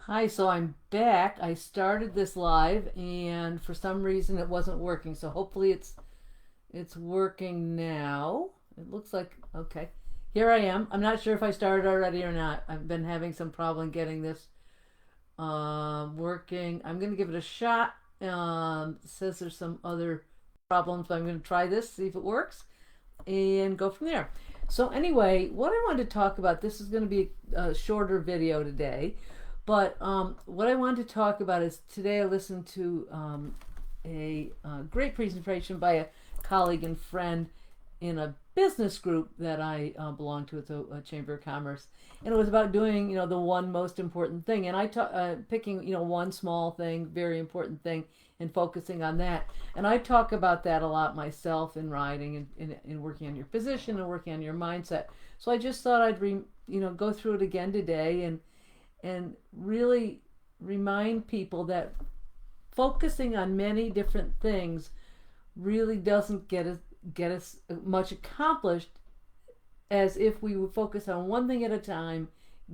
Hi, so I'm back. I started this live and for some reason it wasn't working. So hopefully it's working now. It looks like okay. Here I am. I'm not sure if I started already or not. I've been having some problem getting this working. I'm going to give it a shot. It says there's some other problems, but I'm going to try this, see if it works and go from there. So anyway, what I wanted to talk about, this is going to be a shorter video today, but what I wanted to talk about is today I listened to a great presentation by a colleague and friend in a business group that I belong to. It's a chamber of commerce, and it was about doing the one most important thing. And picking one small thing, very important thing, and focusing on that. And I talk about that a lot myself in writing and in working on your position and working on your mindset. So I just thought I'd go through it again today and really remind people that focusing on many different things really doesn't get us much accomplished as if we would focus on one thing at a time,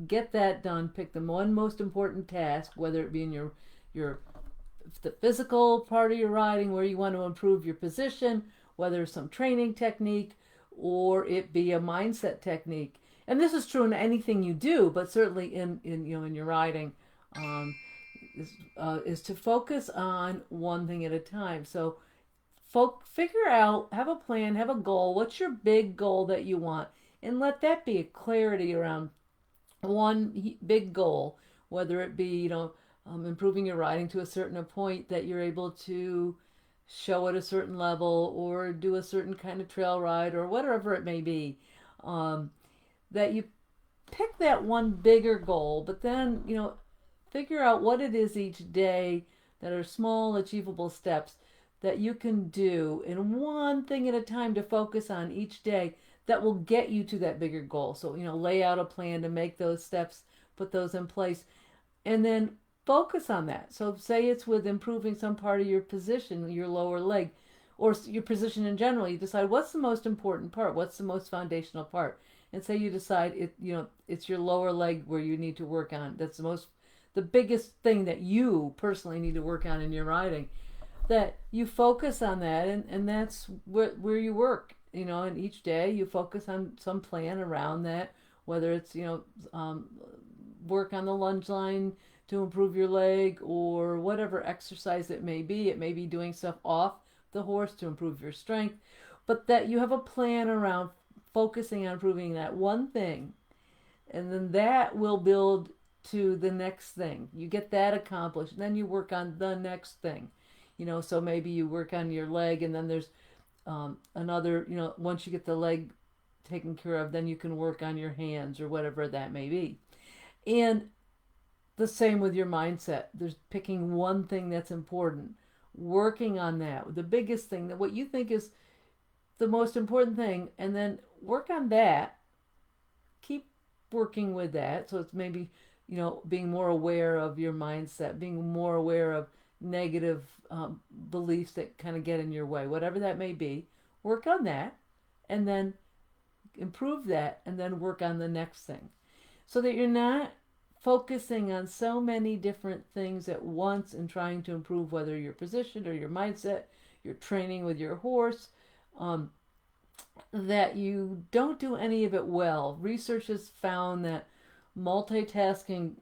get that done, pick the one most important task, whether it be in your the physical part of your riding where you want to improve your position, whether it's some training technique or it be a mindset technique. And this is true in anything you do, but certainly in your riding, um, is to focus on one thing at a time. So figure out, have a plan, have a goal. What's your big goal that you want? And let that be a clarity around one big goal, whether it be, improving your riding to a certain point that you're able to show at a certain level or do a certain kind of trail ride or whatever it may be. Um, that you pick that one bigger goal, but then, figure out what it is each day that are small, achievable steps that you can do in one thing at a time to focus on each day that will get you to that bigger goal. So, lay out a plan to make those steps, put those in place, and then focus on that. So, say it's with improving some part of your position, your lower leg, or your position in general. You decide what's the most important part, what's the most foundational part, and say you decide it's your lower leg where you need to work on. That's the biggest thing that you personally need to work on in your riding, that you focus on that, and that's where you work, and each day you focus on some plan around that, whether it's work on the lunge line to improve your leg or whatever exercise it may be doing stuff off the horse to improve your strength, but that you have a plan around focusing on improving that one thing, and then that will build to the next thing. You get that accomplished, and then you work on the next thing. So maybe you work on your leg, and then there's another, once you get the leg taken care of, then you can work on your hands or whatever that may be. And the same with your mindset. There's picking one thing that's important, working on that, the biggest thing, that what you think is the most important thing, and then work on that. Keep working with that. So it's maybe, being more aware of your mindset, being more aware of negative beliefs that kind of get in your way, whatever that may be. Work on that, and then improve that, and then work on the next thing, so that you're not focusing on so many different things at once and trying to improve whether your position or your mindset, your training with your horse, um, that you don't do any of it well. Research has found that multitasking,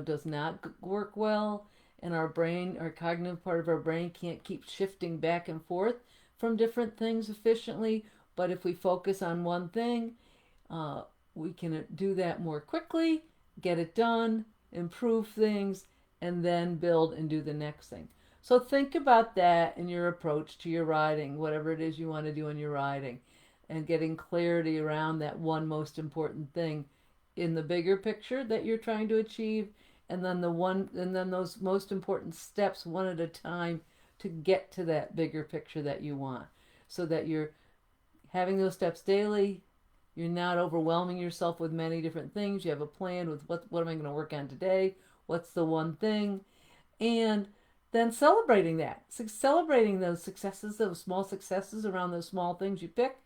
does not work well, and our brain, our cognitive part of our brain, can't keep shifting back and forth from different things efficiently. But if we focus on one thing, we can do that more quickly, get it done, improve things, and then build and do the next thing. So think about that in your approach to your riding, whatever it is you want to do in your riding, and getting clarity around that one most important thing in the bigger picture that you're trying to achieve, and then those most important steps one at a time to get to that bigger picture that you want, so that you're having those steps daily. You're not overwhelming yourself with many different things. You have a plan with what am I going to work on today, what's the one thing, and then celebrating that, celebrating those successes, those small successes around those small things you pick,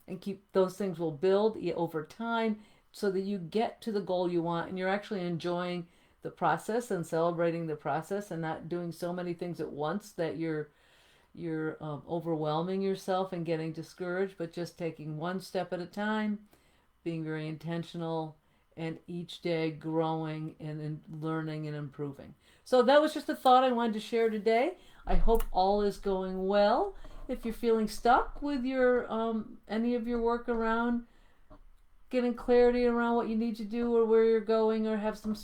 and keep those things will build over time so that you get to the goal you want, and you're actually enjoying the process and celebrating the process and not doing so many things at once that you're overwhelming yourself and getting discouraged, but just taking one step at a time, being very intentional, and each day growing and learning and improving. So that was just a thought I wanted to share today. I hope all is going well. If you're feeling stuck with your any of your work around getting clarity around what you need to do or where you're going, or have some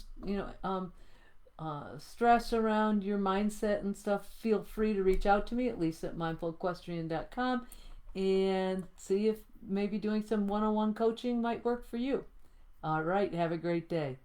stress around your mindset and stuff, feel free to reach out to me at Lisa at mindfulequestrian.com and see if maybe doing some one-on-one coaching might work for you. All right, have a great day.